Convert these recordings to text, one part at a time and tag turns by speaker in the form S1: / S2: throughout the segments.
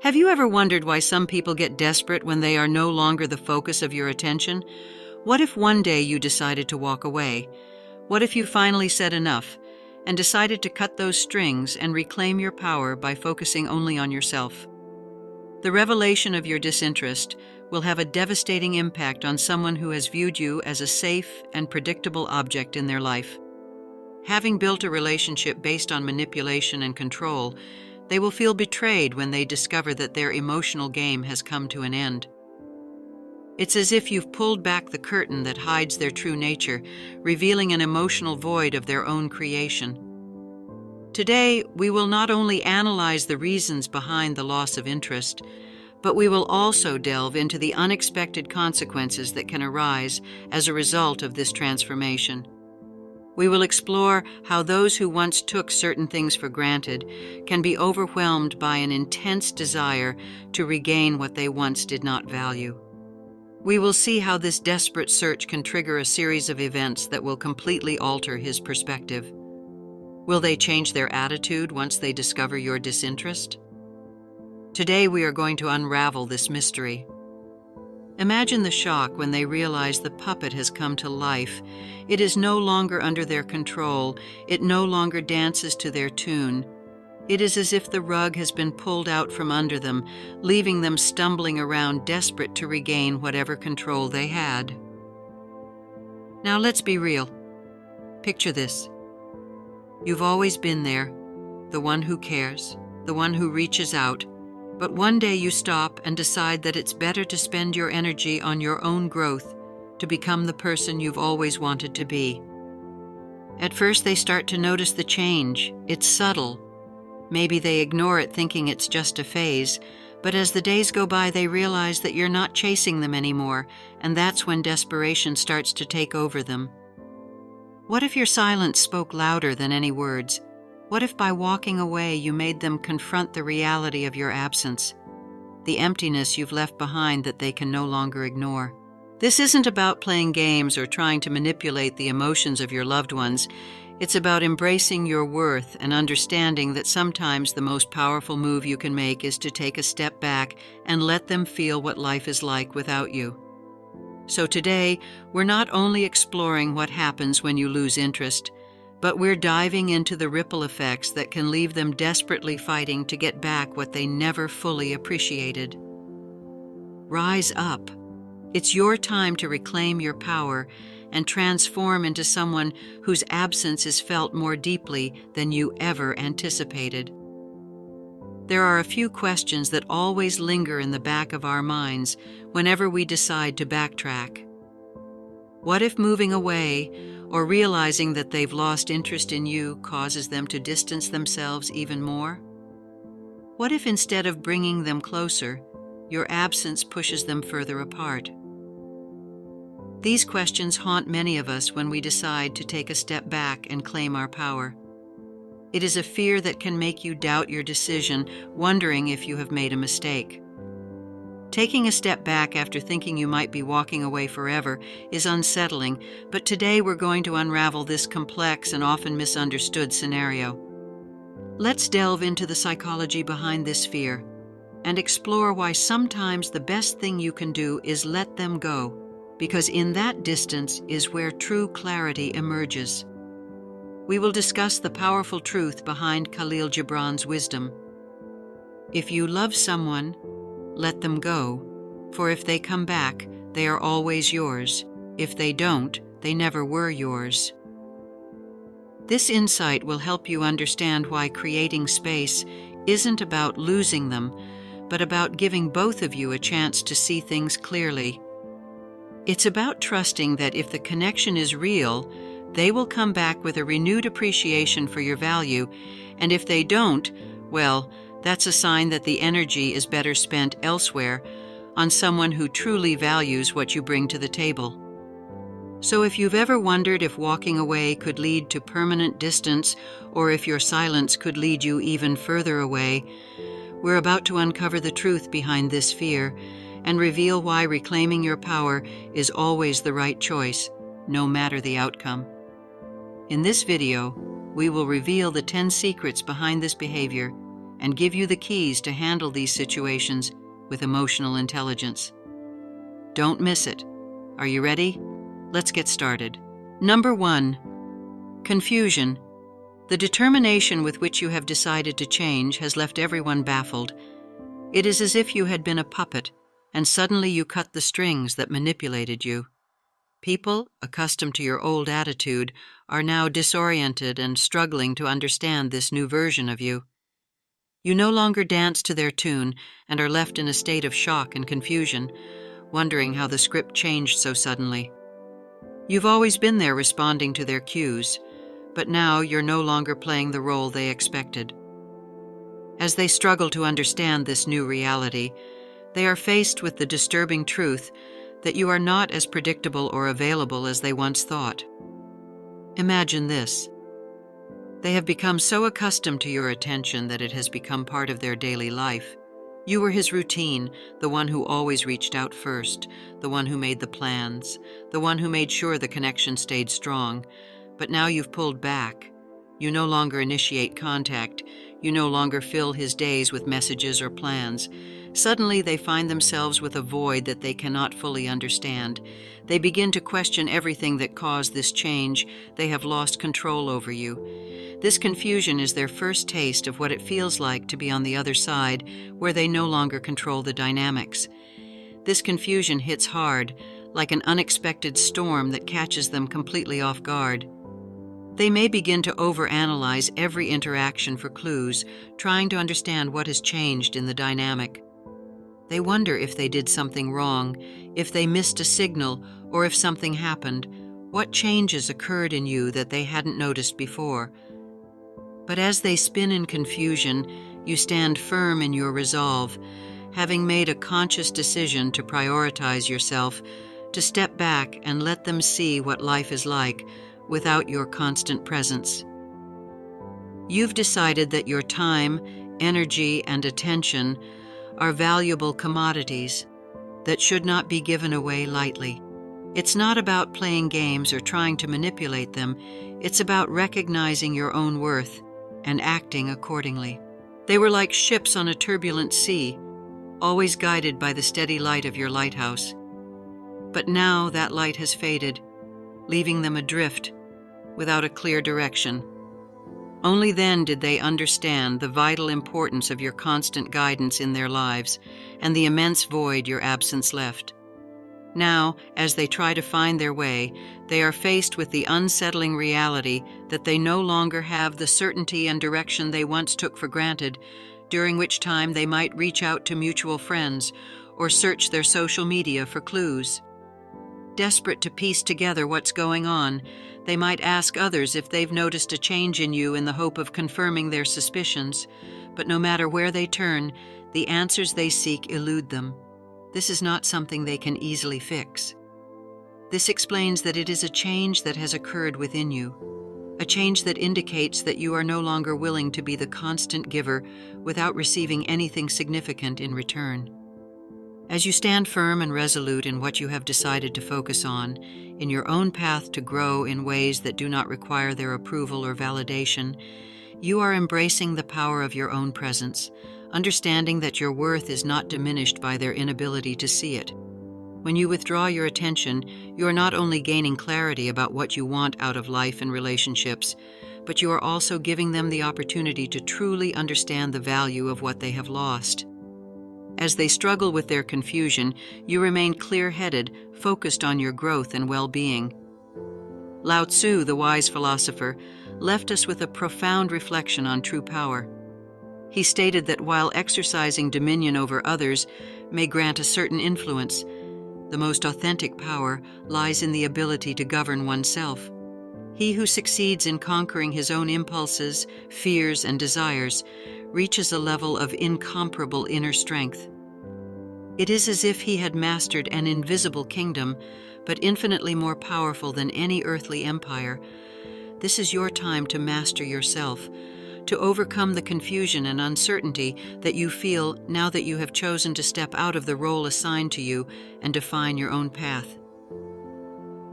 S1: Have you ever wondered why some people get desperate when they are no longer the focus of your attention? What if one day you decided to walk away? What if you finally said enough and decided to cut those strings and reclaim your power by focusing only on yourself? The revelation of your disinterest will have a devastating impact on someone who has viewed you as a safe and predictable object in their life. Having built a relationship based on manipulation and control, they will feel betrayed when they discover that their emotional game has come to an end. It's as if you've pulled back the curtain that hides their true nature, revealing an emotional void of their own creation. Today, we will not only analyze the reasons behind the loss of interest, but we will also delve into the unexpected consequences that can arise as a result of this transformation. We will explore how those who once took certain things for granted can be overwhelmed by an intense desire to regain what they once did not value. We will see how this desperate search can trigger a series of events that will completely alter his perspective. Will they change their attitude once they discover your disinterest? Today we are going to unravel this mystery. Imagine the shock when they realize the puppet has come to life. It is no longer under their control. It no longer dances to their tune. It is as if the rug has been pulled out from under them, leaving them stumbling around, desperate to regain whatever control they had. Now let's be real. Picture this. You've always been there, the one who cares, the one who reaches out, but one day you stop and decide that it's better to spend your energy on your own growth, to become the person you've always wanted to be. At first they start to notice the change. It's subtle. Maybe they ignore it thinking it's just a phase, but as the days go by they realize that you're not chasing them anymore, and that's when desperation starts to take over them. What if your silence spoke louder than any words? What if by walking away you made them confront the reality of your absence, the emptiness you've left behind that they can no longer ignore? This isn't about playing games or trying to manipulate the emotions of your loved ones. It's about embracing your worth and understanding that sometimes the most powerful move you can make is to take a step back and let them feel what life is like without you. So today, we're not only exploring what happens when you lose interest, but we're diving into the ripple effects that can leave them desperately fighting to get back what they never fully appreciated. Rise up. It's your time to reclaim your power and transform into someone whose absence is felt more deeply than you ever anticipated. There are a few questions that always linger in the back of our minds whenever we decide to backtrack. What if moving away or realizing that they've lost interest in you causes them to distance themselves even more? What if instead of bringing them closer, your absence pushes them further apart? These questions haunt many of us when we decide to take a step back and claim our power. It is a fear that can make you doubt your decision, wondering if you have made a mistake. Taking a step back after thinking you might be walking away forever is unsettling, but today we're going to unravel this complex and often misunderstood scenario. Let's delve into the psychology behind this fear and explore why sometimes the best thing you can do is let them go, because in that distance is where true clarity emerges. We will discuss the powerful truth behind Khalil Gibran's wisdom. If you love someone, let them go, for if they come back, they are always yours. If they don't, they never were yours. This insight will help you understand why creating space isn't about losing them, but about giving both of you a chance to see things clearly. It's about trusting that if the connection is real, they will come back with a renewed appreciation for your value, and if they don't, well, that's a sign that the energy is better spent elsewhere on someone who truly values what you bring to the table. So if you've ever wondered if walking away could lead to permanent distance, or if your silence could lead you even further away, we're about to uncover the truth behind this fear and reveal why reclaiming your power is always the right choice, no matter the outcome. In this video, we will reveal the 10 secrets behind this behavior and give you the keys to handle these situations with emotional intelligence. Don't miss it. Are you ready? Let's get started. Number 1. Confusion. The determination with which you have decided to change has left everyone baffled. It is as if you had been a puppet, and suddenly you cut the strings that manipulated you. People, accustomed to your old attitude, are now disoriented and struggling to understand this new version of you. You no longer dance to their tune and are left in a state of shock and confusion, wondering how the script changed so suddenly. You've always been there responding to their cues, but now you're no longer playing the role they expected. As they struggle to understand this new reality, they are faced with the disturbing truth that you are not as predictable or available as they once thought. Imagine this. They have become so accustomed to your attention that it has become part of their daily life. You were his routine, the one who always reached out first, the one who made the plans, the one who made sure the connection stayed strong. But now you've pulled back. You no longer initiate contact. You no longer fill his days with messages or plans. Suddenly they find themselves with a void that they cannot fully understand. They begin to question everything that caused this change. They have lost control over you. This confusion is their first taste of what it feels like to be on the other side, where they no longer control the dynamics. This confusion hits hard, like an unexpected storm that catches them completely off guard. They may begin to overanalyze every interaction for clues, trying to understand what has changed in the dynamic. They wonder if they did something wrong, if they missed a signal, or if something happened. What changes occurred in you that they hadn't noticed before? But as they spin in confusion, you stand firm in your resolve, having made a conscious decision to prioritize yourself, to step back and let them see what life is like without your constant presence. You've decided that your time, energy, and attention are valuable commodities that should not be given away lightly. It's not about playing games or trying to manipulate them. It's about recognizing your own worth and acting accordingly. They were like ships on a turbulent sea, always guided by the steady light of your lighthouse. But now that light has faded, leaving them adrift, without a clear direction. Only then did they understand the vital importance of your constant guidance in their lives and the immense void your absence left. Now, as they try to find their way, they are faced with the unsettling reality that they no longer have the certainty and direction they once took for granted, during which time they might reach out to mutual friends or search their social media for clues. Desperate to piece together what's going on, they might ask others if they've noticed a change in you in the hope of confirming their suspicions, but no matter where they turn, the answers they seek elude them. This is not something they can easily fix. This explains that it is a change that has occurred within you, a change that indicates that you are no longer willing to be the constant giver without receiving anything significant in return. As you stand firm and resolute in what you have decided to focus on, in your own path to grow in ways that do not require their approval or validation, you are embracing the power of your own presence, understanding that your worth is not diminished by their inability to see it. When you withdraw your attention, you are not only gaining clarity about what you want out of life and relationships, but you are also giving them the opportunity to truly understand the value of what they have lost. As they struggle with their confusion, you remain clear-headed, focused on your growth and well-being. Lao Tzu, the wise philosopher, left us with a profound reflection on true power. He stated that while exercising dominion over others may grant a certain influence, the most authentic power lies in the ability to govern oneself. He who succeeds in conquering his own impulses, fears, and desires reaches a level of incomparable inner strength. It is as if he had mastered an invisible kingdom, but infinitely more powerful than any earthly empire. This is your time to master yourself, to overcome the confusion and uncertainty that you feel now that you have chosen to step out of the role assigned to you and define your own path.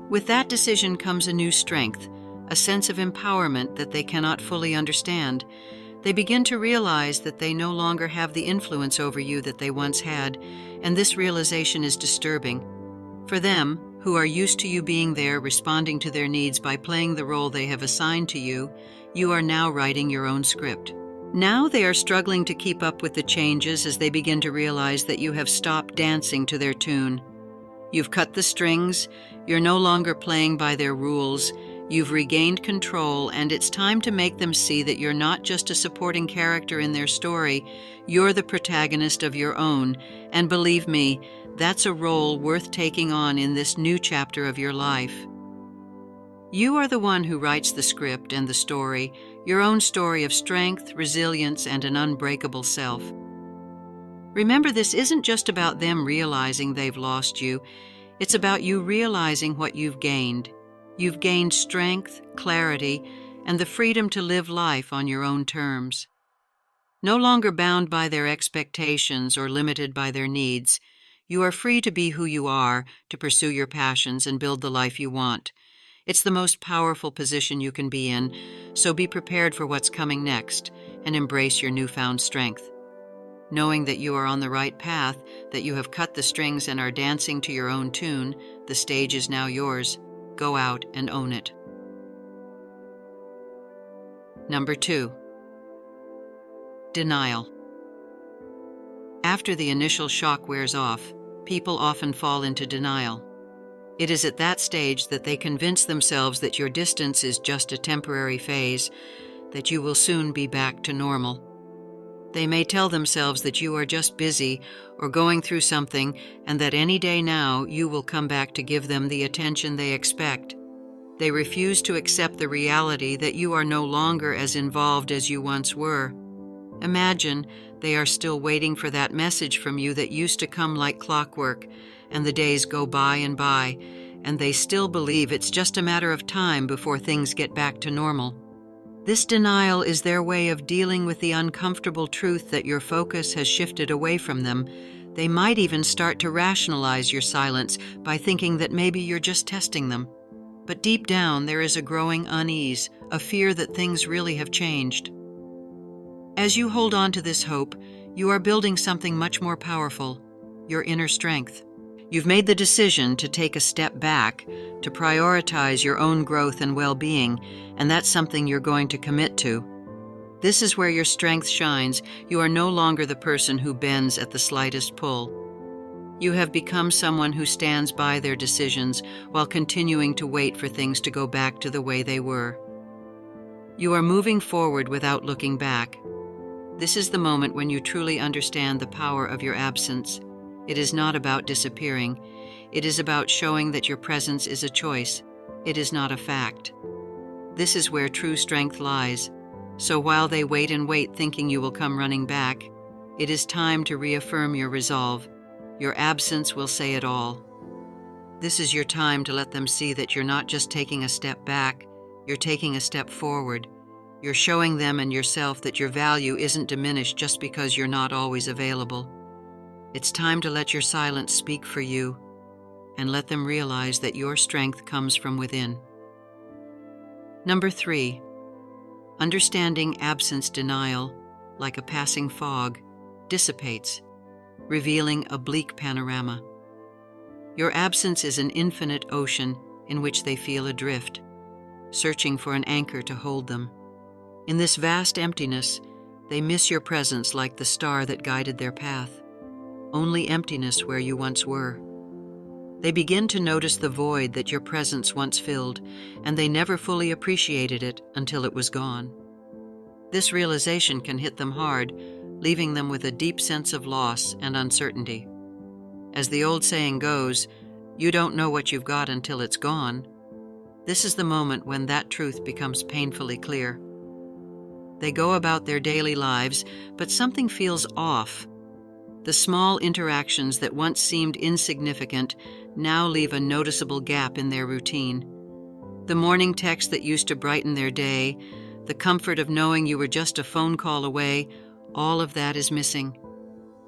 S1: With that decision comes a new strength, a sense of empowerment that they cannot fully understand. They begin to realize that they no longer have the influence over you that they once had, and this realization is disturbing. For them, who are used to you being there responding to their needs by playing the role they have assigned to you, you are now writing your own script. Now they are struggling to keep up with the changes as they begin to realize that you have stopped dancing to their tune. You've cut the strings, you're no longer playing by their rules, you've regained control, and it's time to make them see that you're not just a supporting character in their story, you're the protagonist of your own, and believe me, that's a role worth taking on in this new chapter of your life. You are the one who writes the script and the story, your own story of strength, resilience, and an unbreakable self. Remember, this isn't just about them realizing they've lost you. It's about you realizing what you've gained. You've gained strength, clarity, and the freedom to live life on your own terms. No longer bound by their expectations or limited by their needs, you are free to be who you are, to pursue your passions and build the life you want. It's the most powerful position you can be in, so be prepared for what's coming next and embrace your newfound strength. Knowing that you are on the right path, that you have cut the strings and are dancing to your own tune, the stage is now yours. Go out and own it. Number 2. Denial. After the initial shock wears off, people often fall into denial. It is at that stage that they convince themselves that your distance is just a temporary phase, that you will soon be back to normal. They may tell themselves that you are just busy or going through something, and that any day now you will come back to give them the attention they expect. They refuse to accept the reality that you are no longer as involved as you once were. Imagine they are still waiting for that message from you that used to come like clockwork, and the days go by, and they still believe it's just a matter of time before things get back to normal. This denial is their way of dealing with the uncomfortable truth that your focus has shifted away from them. They might even start to rationalize your silence by thinking that maybe you're just testing them. But deep down, there is a growing unease, a fear that things really have changed. As you hold on to this hope, you are building something much more powerful, your inner strength. You've made the decision to take a step back, to prioritize your own growth and well-being, and that's something you're going to commit to. This is where your strength shines. You are no longer the person who bends at the slightest pull. You have become someone who stands by their decisions while continuing to wait for things to go back to the way they were. You are moving forward without looking back. This is the moment when you truly understand the power of your absence. It is not about disappearing. It is about showing that your presence is a choice. It is not a fact. This is where true strength lies. So while they wait and wait thinking you will come running back, it is time to reaffirm your resolve. Your absence will say it all. This is your time to let them see that you're not just taking a step back, you're taking a step forward. You're showing them and yourself that your value isn't diminished just because you're not always available. It's time to let your silence speak for you and let them realize that your strength comes from within. Number 3, understanding absence denial, like a passing fog, dissipates, revealing a bleak panorama. Your absence is an infinite ocean in which they feel adrift, searching for an anchor to hold them. In this vast emptiness, they miss your presence like the star that guided their path. Only emptiness where you once were. They begin to notice the void that your presence once filled, and they never fully appreciated it until it was gone. This realization can hit them hard, leaving them with a deep sense of loss and uncertainty. As the old saying goes, you don't know what you've got until it's gone. This is the moment when that truth becomes painfully clear. They go about their daily lives, but something feels off. The small interactions that once seemed insignificant now leave a noticeable gap in their routine. The morning text that used to brighten their day, the comfort of knowing you were just a phone call away, all of that is missing.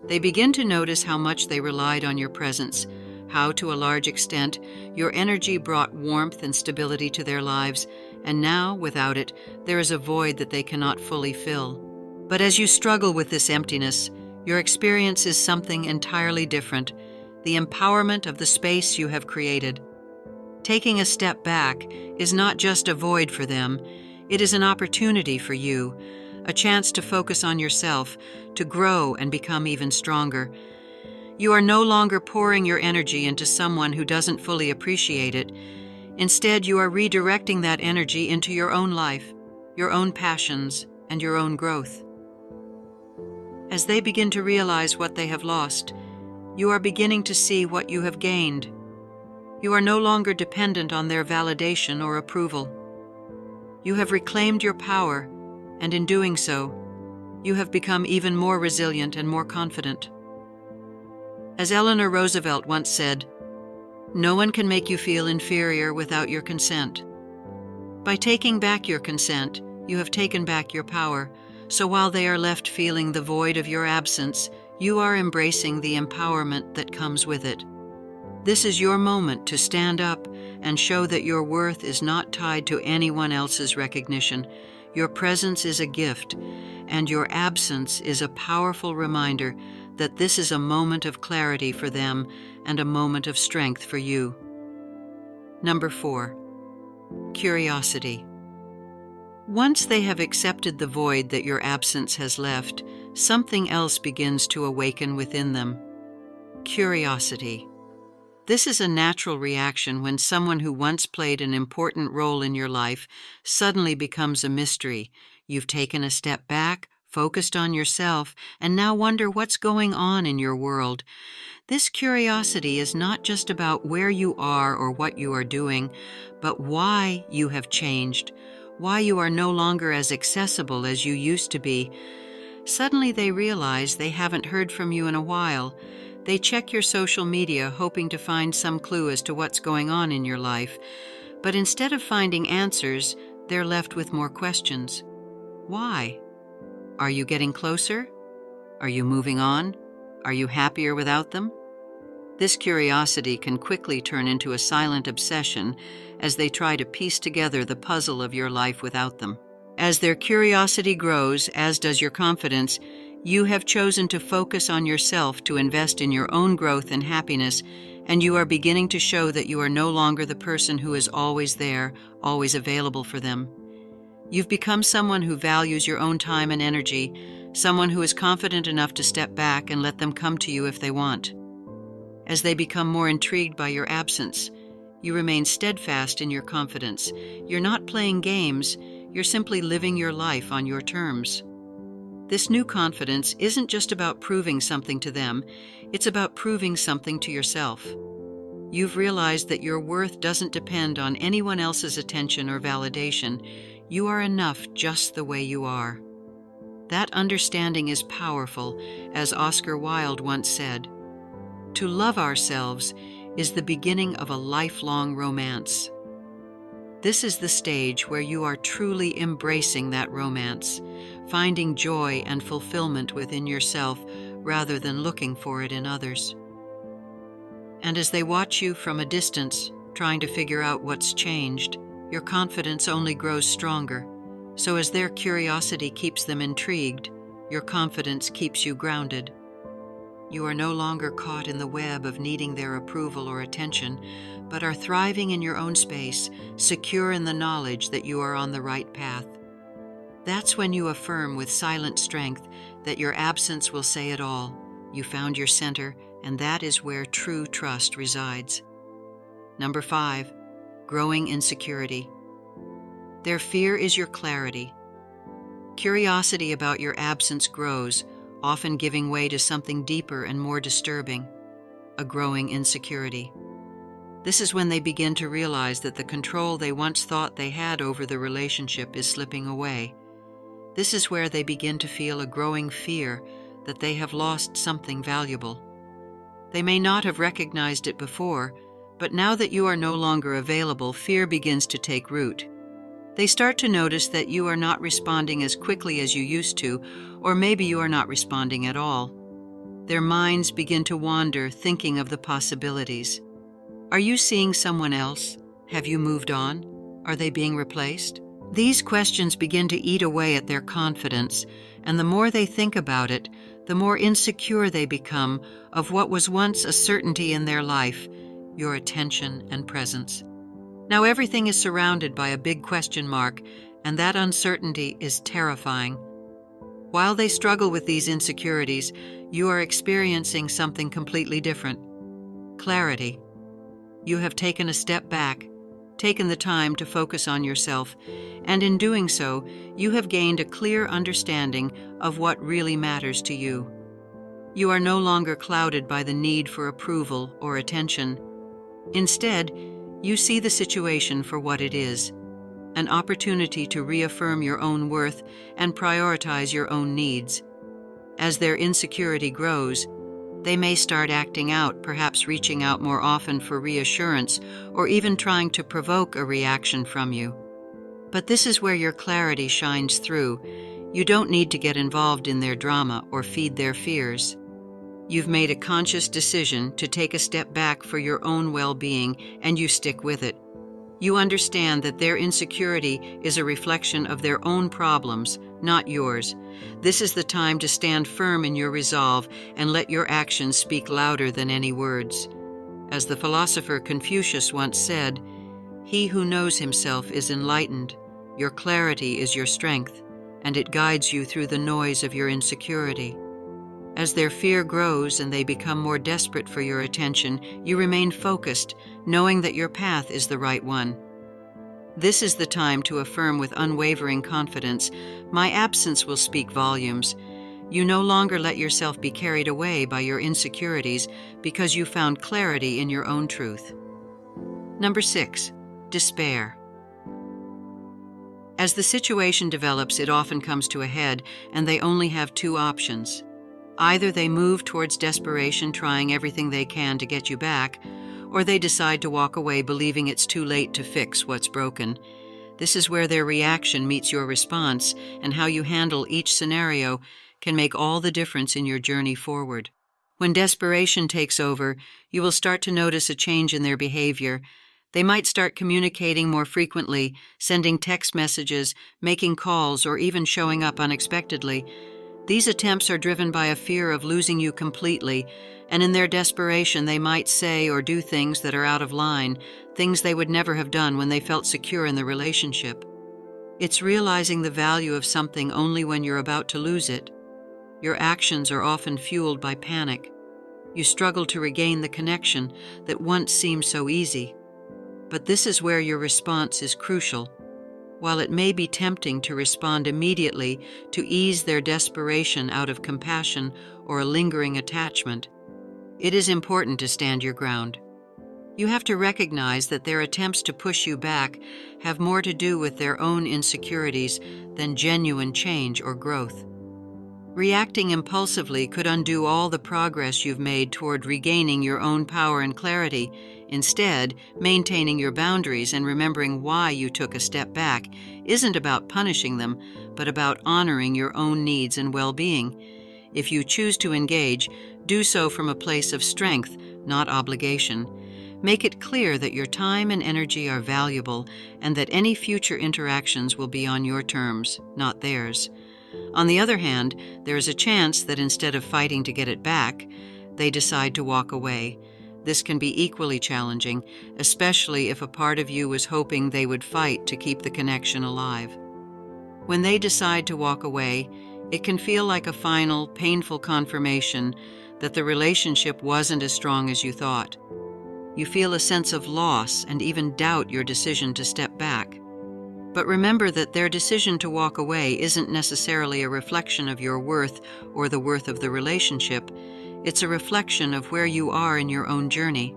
S1: They begin to notice how much they relied on your presence, how, to a large extent, your energy brought warmth and stability to their lives, and now, without it, there is a void that they cannot fully fill. But as you struggle with this emptiness, your experience is something entirely different, the empowerment of the space you have created. Taking a step back is not just a void for them, it is an opportunity for you, a chance to focus on yourself, to grow and become even stronger. You are no longer pouring your energy into someone who doesn't fully appreciate it. Instead, you are redirecting that energy into your own life, your own passions, and your own growth. As they begin to realize what they have lost, you are beginning to see what you have gained. You are no longer dependent on their validation or approval. You have reclaimed your power, and in doing so, you have become even more resilient and more confident. As Eleanor Roosevelt once said, "No one can make you feel inferior without your consent." By taking back your consent, you have taken back your power, so while they are left feeling the void of your absence, you are embracing the empowerment that comes with it. This is your moment to stand up and show that your worth is not tied to anyone else's recognition. Your presence is a gift, and your absence is a powerful reminder that this is a moment of clarity for them and a moment of strength for you. Number 4, curiosity. Once they have accepted the void that your absence has left, something else begins to awaken within them. Curiosity. This is a natural reaction when someone who once played an important role in your life suddenly becomes a mystery. You've taken a step back, focused on yourself, and now wonder what's going on in your world. This curiosity is not just about where you are or what you are doing, but why you have changed, why you are no longer as accessible as you used to be. Suddenly they realize they haven't heard from you in a while. They check your social media hoping to find some clue as to what's going on in your life. But instead of finding answers, they're left with more questions. Why? Are you getting closer? Are you moving on? Are you happier without them? This curiosity can quickly turn into a silent obsession as they try to piece together the puzzle of your life without them. As their curiosity grows, as does your confidence, you have chosen to focus on yourself, to invest in your own growth and happiness, and you are beginning to show that you are no longer the person who is always there, always available for them. You've become someone who values your own time and energy, someone who is confident enough to step back and let them come to you if they want. As they become more intrigued by your absence, you remain steadfast in your confidence. You're not playing games, you're simply living your life on your terms. This new confidence isn't just about proving something to them, it's about proving something to yourself. You've realized that your worth doesn't depend on anyone else's attention or validation. You are enough just the way you are. That understanding is powerful, as Oscar Wilde once said. To love ourselves is the beginning of a lifelong romance. This is the stage where you are truly embracing that romance, finding joy and fulfillment within yourself rather than looking for it in others. And as they watch you from a distance, trying to figure out what's changed, your confidence only grows stronger. So as their curiosity keeps them intrigued, your confidence keeps you grounded. You are no longer caught in the web of needing their approval or attention, but are thriving in your own space, secure in the knowledge that you are on the right path. That's when you affirm with silent strength that your absence will say it all. You found your center, and that is where true trust resides. Number 5, growing insecurity. Their fear is your clarity. Curiosity about your absence grows, often giving way to something deeper and more disturbing, a growing insecurity. This is when they begin to realize that the control they once thought they had over the relationship is slipping away. This is where they begin to feel a growing fear that they have lost something valuable. They may not have recognized it before, but now that you are no longer available, fear begins to take root. They start to notice that you are not responding as quickly as you used to, or maybe you are not responding at all. Their minds begin to wander, thinking of the possibilities. Are you seeing someone else? Have you moved on? Are they being replaced? These questions begin to eat away at their confidence, And the more they think about it, the more insecure they become of what was once a certainty in their life, your attention and presence. Now everything is surrounded by a big question mark, and that uncertainty is terrifying. While they struggle with these insecurities, you are experiencing something completely different. Clarity. You have taken a step back, taken the time to focus on yourself, and in doing so, you have gained a clear understanding of what really matters to you. You are no longer clouded by the need for approval or attention. Instead, you see the situation for what it is, an opportunity to reaffirm your own worth and prioritize your own needs. As their insecurity grows, they may start acting out, perhaps reaching out more often for reassurance, or even trying to provoke a reaction from you. But this is where your clarity shines through. You don't need to get involved in their drama or feed their fears. You've made a conscious decision to take a step back for your own well-being, and you stick with it. You understand that their insecurity is a reflection of their own problems, not yours. This is the time to stand firm in your resolve and let your actions speak louder than any words. As the philosopher Confucius once said, "He who knows himself is enlightened. Your clarity is your strength, and it guides you through the noise of your insecurity." As their fear grows and they become more desperate for your attention, you remain focused, knowing that your path is the right one. This is the time to affirm with unwavering confidence, "My absence will speak volumes." You no longer let yourself be carried away by your insecurities because you found clarity in your own truth. Number 6, despair. As the situation develops, it often comes to a head, and they only have two options. Either they move towards desperation, trying everything they can to get you back, or they decide to walk away believing it's too late to fix what's broken. This is where their reaction meets your response, and how you handle each scenario can make all the difference in your journey forward. When desperation takes over, you will start to notice a change in their behavior. They might start communicating more frequently, sending text messages, making calls, or even showing up unexpectedly. These attempts are driven by a fear of losing you completely, and in their desperation they might say or do things that are out of line, things they would never have done when they felt secure in the relationship. It's realizing the value of something only when you're about to lose it. Your actions are often fueled by panic. You struggle to regain the connection that once seemed so easy. But this is where your response is crucial. While it may be tempting to respond immediately to ease their desperation out of compassion or a lingering attachment, it is important to stand your ground. You have to recognize that their attempts to push you back have more to do with their own insecurities than genuine change or growth. Reacting impulsively could undo all the progress you've made toward regaining your own power and clarity. Instead, maintaining your boundaries and remembering why you took a step back isn't about punishing them, but about honoring your own needs and well-being. If you choose to engage, do so from a place of strength, not obligation. Make it clear that your time and energy are valuable and that any future interactions will be on your terms, not theirs. On the other hand, there is a chance that instead of fighting to get it back, they decide to walk away. This can be equally challenging, especially if a part of you was hoping they would fight to keep the connection alive. When they decide to walk away, it can feel like a final, painful confirmation that the relationship wasn't as strong as you thought. You feel a sense of loss and even doubt your decision to step back. But remember that their decision to walk away isn't necessarily a reflection of your worth or the worth of the relationship. It's a reflection of where you are in your own journey.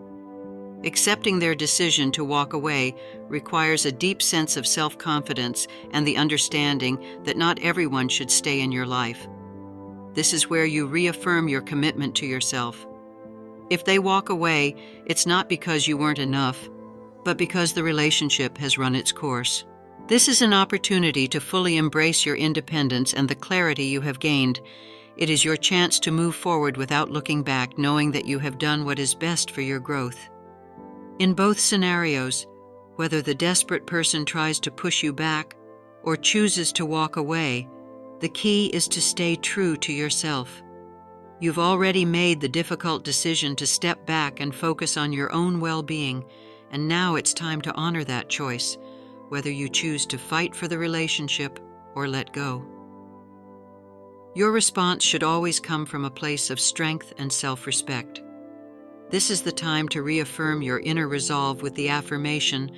S1: Accepting their decision to walk away requires a deep sense of self-confidence and the understanding that not everyone should stay in your life. This is where you reaffirm your commitment to yourself. If they walk away, it's not because you weren't enough, but because the relationship has run its course. This is an opportunity to fully embrace your independence and the clarity you have gained. It is your chance to move forward without looking back, knowing that you have done what is best for your growth. In both scenarios, whether the desperate person tries to push you back or chooses to walk away, The key is to stay true to yourself. You've already made the difficult decision to step back and focus on your own well-being, and now it's time to honor that choice, whether you choose to fight for the relationship or let go. Your response should always come from a place of strength and self-respect. This is the time to reaffirm your inner resolve with the affirmation,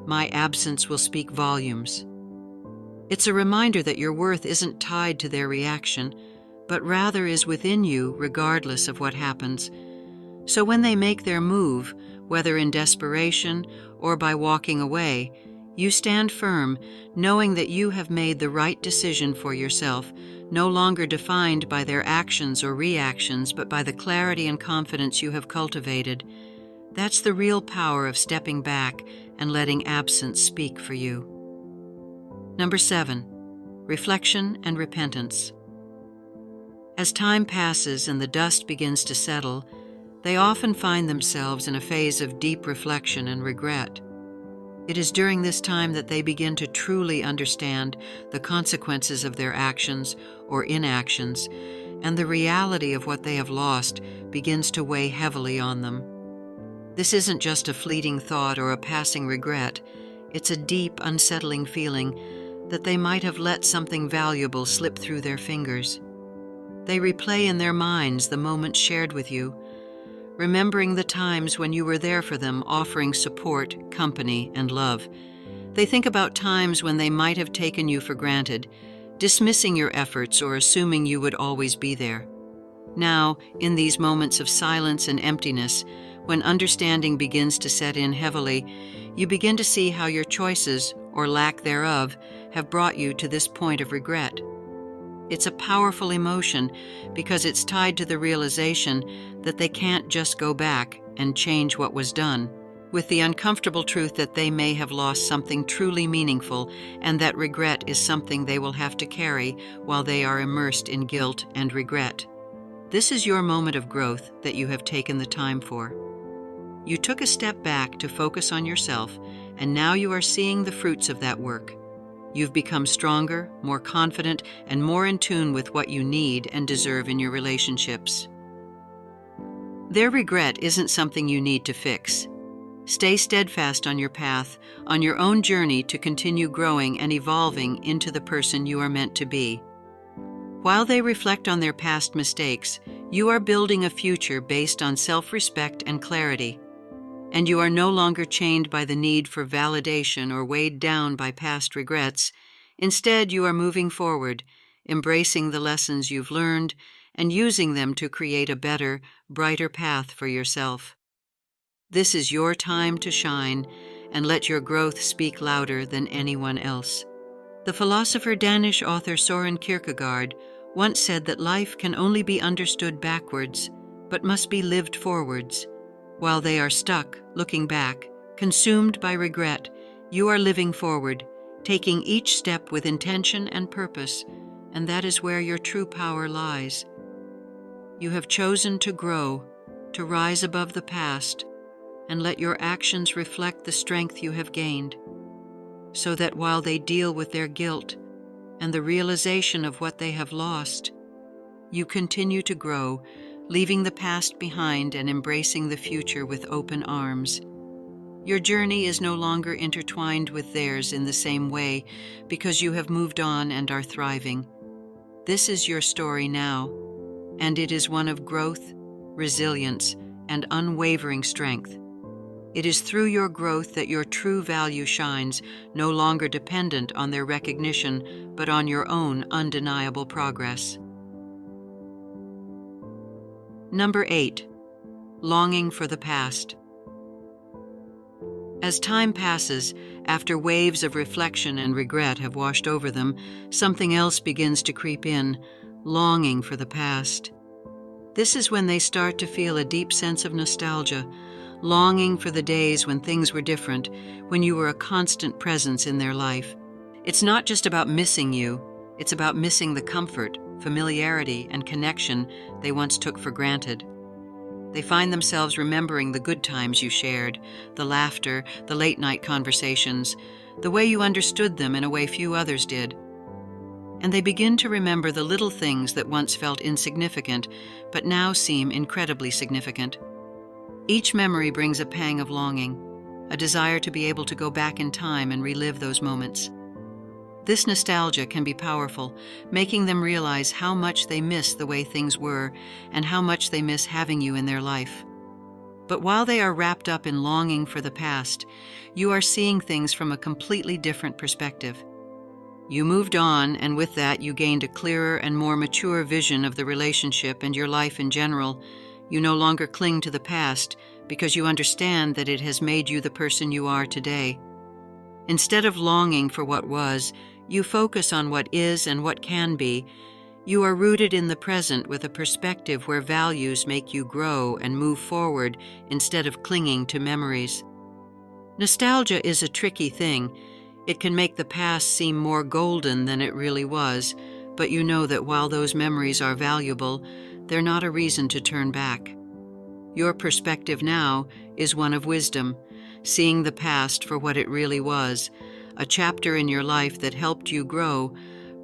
S1: "My absence will speak volumes." It's a reminder that your worth isn't tied to their reaction, but rather is within you regardless of what happens. So when they make their move, whether in desperation or by walking away, you stand firm, knowing that you have made the right decision for yourself, no longer defined by their actions or reactions, but by the clarity and confidence you have cultivated. That's the real power of stepping back and letting absence speak for you. Number 7, reflection and repentance. As time passes and the dust begins to settle, they often find themselves in a phase of deep reflection and regret. It is during this time that they begin to truly understand the consequences of their actions or inactions, and the reality of what they have lost begins to weigh heavily on them. This isn't just a fleeting thought or a passing regret. It's a deep, unsettling feeling that they might have let something valuable slip through their fingers. They replay in their minds the moments shared with you, remembering the times when you were there for them, offering support, company, and love. They think about times when they might have taken you for granted, dismissing your efforts or assuming you would always be there. Now, in these moments of silence and emptiness, when understanding begins to set in heavily, you begin to see how your choices, or lack thereof, have brought you to this point of regret. It's a powerful emotion because it's tied to the realization that they can't just go back and change what was done, with the uncomfortable truth that they may have lost something truly meaningful, and that regret is something they will have to carry while they are immersed in guilt and regret. This is your moment of growth that you have taken the time for. You took a step back to focus on yourself, and now you are seeing the fruits of that work. You've become stronger, more confident, and more in tune with what you need and deserve in your relationships. Their regret isn't something you need to fix. Stay steadfast on your path, on your own journey to continue growing and evolving into the person you are meant to be. While they reflect on their past mistakes, you are building a future based on self-respect and clarity. And you are no longer chained by the need for validation or weighed down by past regrets. Instead, you are moving forward, embracing the lessons you've learned and using them to create a better, brighter path for yourself. This is your time to shine, and let your growth speak louder than anyone else. The philosopher Danish author Soren Kierkegaard once said that life can only be understood backwards, but must be lived forwards. While they are stuck, looking back, consumed by regret, you are living forward, taking each step with intention and purpose, and that is where your true power lies. You have chosen to grow, to rise above the past, and let your actions reflect the strength you have gained, so that while they deal with their guilt and the realization of what they have lost, you continue to grow, leaving the past behind and embracing the future with open arms. Your journey is no longer intertwined with theirs in the same way because you have moved on and are thriving. This is your story now, and it is one of growth, resilience, and unwavering strength. It is through your growth that your true value shines, no longer dependent on their recognition, but on your own undeniable progress. Number 8, longing for the past. As time passes, after waves of reflection and regret have washed over them, something else begins to creep in, longing for the past. This is when they start to feel a deep sense of nostalgia, longing for the days when things were different, when you were a constant presence in their life. It's not just about missing you, it's about missing the comfort, familiarity, and connection they once took for granted. They find themselves remembering the good times you shared, the laughter, the late-night conversations, the way you understood them in a way few others did. and they begin to remember the little things that once felt insignificant, but now seem incredibly significant. Each memory brings a pang of longing, a desire to be able to go back in time and relive those moments. This nostalgia can be powerful, making them realize how much they miss the way things were and how much they miss having you in their life. But while they are wrapped up in longing for the past, you are seeing things from a completely different perspective. You moved on, and with that you gained a clearer and more mature vision of the relationship and your life in general. You no longer cling to the past because you understand that it has made you the person you are today. Instead of longing for what was, you focus on what is and what can be. You are rooted in the present with a perspective where values make you grow and move forward instead of clinging to memories. Nostalgia is a tricky thing. It can make the past seem more golden than it really was, but you know that while those memories are valuable, they're not a reason to turn back. Your perspective now is one of wisdom, seeing the past for what it really was, a chapter in your life that helped you grow,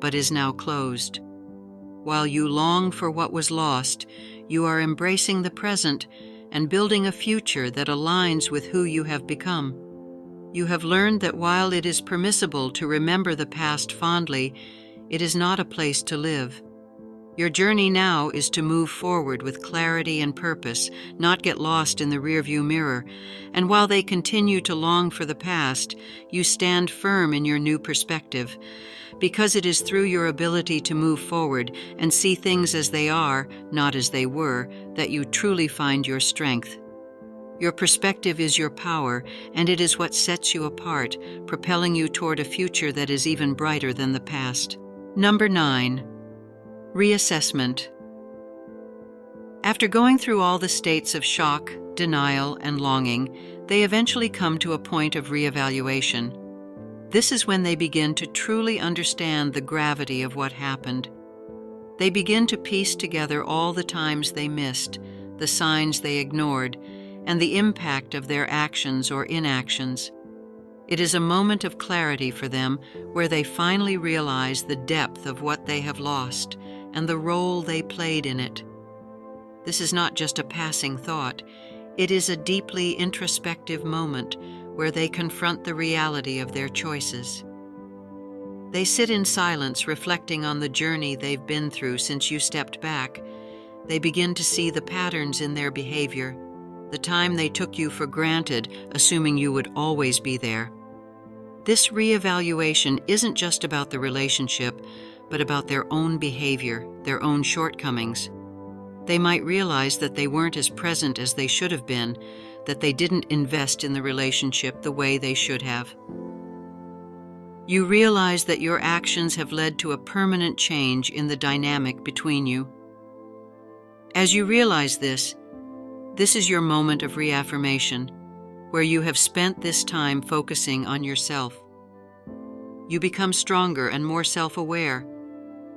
S1: but is now closed. While you long for what was lost, you are embracing the present and building a future that aligns with who you have become. You have learned that while it is permissible to remember the past fondly, it is not a place to live. Your journey now is to move forward with clarity and purpose, not get lost in the rearview mirror. And while they continue to long for the past, you stand firm in your new perspective, because it is through your ability to move forward and see things as they are, not as they were, that you truly find your strength. Your perspective is your power, and it is what sets you apart, propelling you toward a future that is even brighter than the past. Number 9. Reassessment. After going through all the states of shock, denial, and longing, they eventually come to a point of reevaluation. This is when they begin to truly understand the gravity of what happened. They begin to piece together all the times they missed, the signs they ignored, and the impact of their actions or inactions. It is a moment of clarity for them where they finally realize the depth of what they have lost and the role they played in it. This is not just a passing thought. It is a deeply introspective moment where they confront the reality of their choices. They sit in silence, reflecting on the journey they've been through since you stepped back. They begin to see the patterns in their behavior, the time they took you for granted, assuming you would always be there. This reevaluation isn't just about the relationship, but about their own behavior, their own shortcomings. They might realize that they weren't as present as they should have been, that they didn't invest in the relationship the way they should have. You realize that your actions have led to a permanent change in the dynamic between you. As you realize this is your moment of reaffirmation, where you have spent this time focusing on yourself. You become stronger and more self-aware.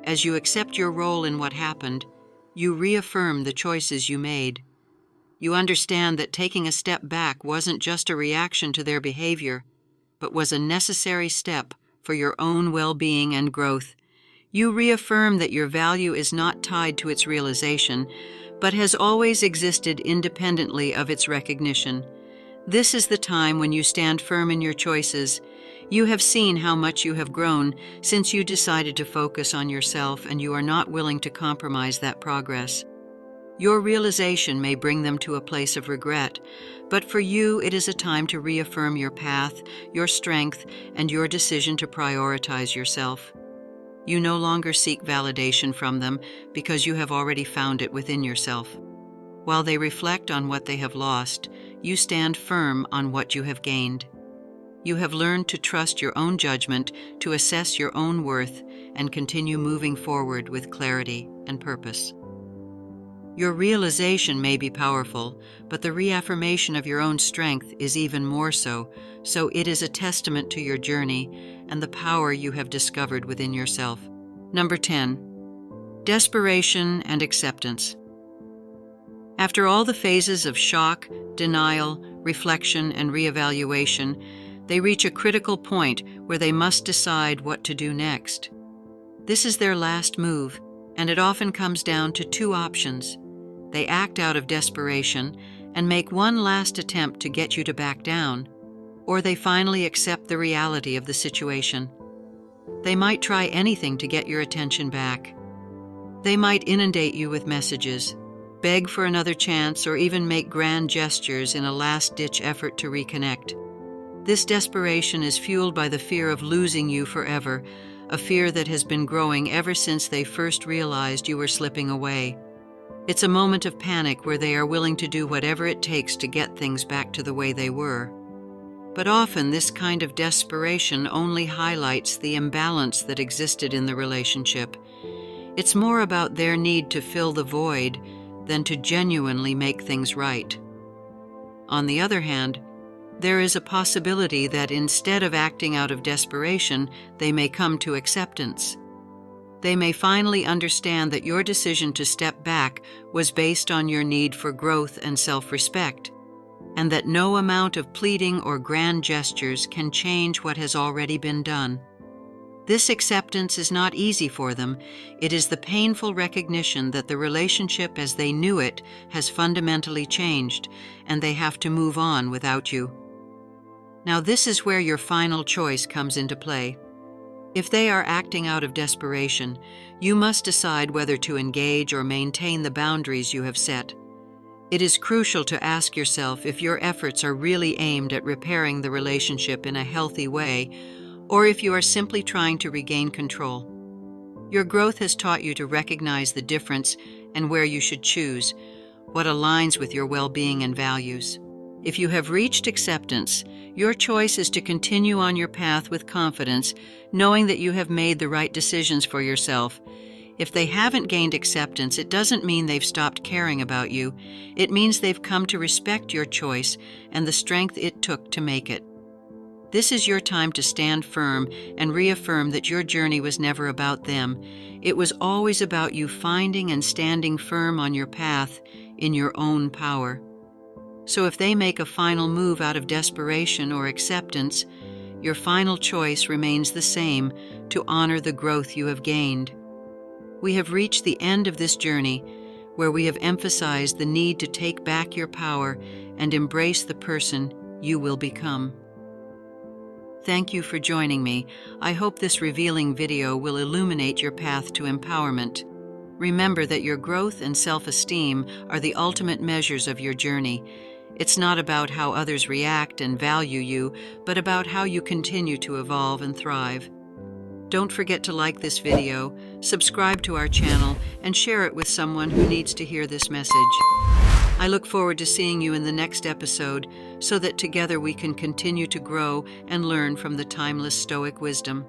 S1: As you accept your role in what happened, you reaffirm the choices you made. You understand that taking a step back wasn't just a reaction to their behavior, but was a necessary step for your own well-being and growth. You reaffirm that your value is not tied to its realization, but has always existed independently of its recognition. This is the time when you stand firm in your choices. You have seen how much you have grown since you decided to focus on yourself, and you are not willing to compromise that progress. Your realization may bring them to a place of regret, but for you it is a time to reaffirm your path, your strength, and your decision to prioritize yourself. You no longer seek validation from them because you have already found it within yourself. While they reflect on what they have lost, you stand firm on what you have gained. You have learned to trust your own judgment, to assess your own worth, and continue moving forward with clarity and purpose. Your realization may be powerful, but the reaffirmation of your own strength is even more so it is a testament to your journey and the power you have discovered within yourself. Number 10. Desperation and acceptance. After all the phases of shock, denial, reflection, and reevaluation, they reach a critical point where they must decide what to do next. This is their last move, and it often comes down to two options. They act out of desperation and make one last attempt to get you to back down, or they finally accept the reality of the situation. They might try anything to get your attention back. They might inundate you with messages, beg for another chance, or even make grand gestures in a last-ditch effort to reconnect. This desperation is fueled by the fear of losing you forever, a fear that has been growing ever since they first realized you were slipping away. It's a moment of panic where they are willing to do whatever it takes to get things back to the way they were. But often this kind of desperation only highlights the imbalance that existed in the relationship. It's more about their need to fill the void than to genuinely make things right. On the other hand, there is a possibility that instead of acting out of desperation, they may come to acceptance. They may finally understand that your decision to step back was based on your need for growth and self-respect, and that no amount of pleading or grand gestures can change what has already been done. This acceptance is not easy for them. It is the painful recognition that the relationship as they knew it has fundamentally changed, and they have to move on without you. Now, this is where your final choice comes into play. If they are acting out of desperation, you must decide whether to engage or maintain the boundaries you have set. It is crucial to ask yourself if your efforts are really aimed at repairing the relationship in a healthy way, or if you are simply trying to regain control. Your growth has taught you to recognize the difference and where you should choose, what aligns with your well-being and values. If you have reached acceptance, your choice is to continue on your path with confidence, knowing that you have made the right decisions for yourself. If they haven't gained acceptance, it doesn't mean they've stopped caring about you. It means they've come to respect your choice and the strength it took to make it. This is your time to stand firm and reaffirm that your journey was never about them. It was always about you finding and standing firm on your path in your own power. So if they make a final move out of desperation or acceptance, your final choice remains the same: to honor the growth you have gained. We have reached the end of this journey, where we have emphasized the need to take back your power and embrace the person you will become. Thank you for joining me. I hope this revealing video will illuminate your path to empowerment. Remember that your growth and self-esteem are the ultimate measures of your journey. It's not about how others react and value you, but about how you continue to evolve and thrive. Don't forget to like this video, subscribe to our channel, and share it with someone who needs to hear this message. I look forward to seeing you in the next episode so that together we can continue to grow and learn from the timeless Stoic wisdom.